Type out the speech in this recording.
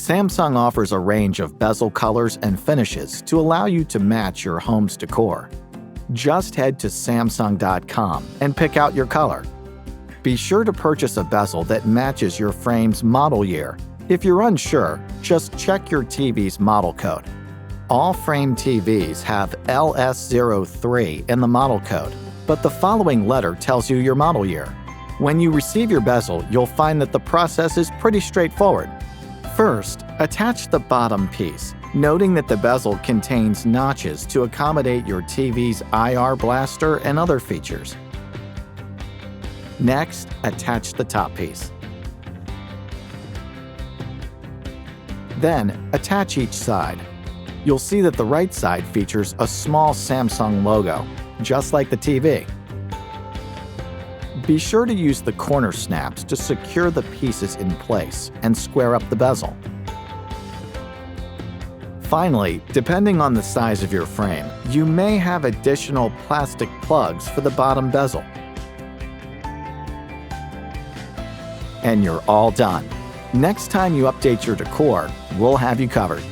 Samsung offers a range of bezel colors and finishes to allow you to match your home's decor. Just head to Samsung.com and pick out your color. Be sure to purchase a bezel that matches your frame's model year. If you're unsure, just check your TV's model code. All frame TVs have LS03 in the model code, but the following letter tells you your model year. When you receive your bezel, you'll find that the process is pretty straightforward. First, attach the bottom piece, noting that the bezel contains notches to accommodate your TV's IR blaster and other features. Next, attach the top piece. Then, attach each side. You'll see that the right side features a small Samsung logo, just like the TV. Be sure to use the corner snaps to secure the pieces in place and square up the bezel. Finally, depending on the size of your frame, you may have additional plastic plugs for the bottom bezel. And you're all done. Next time you update your decor, we'll have you covered.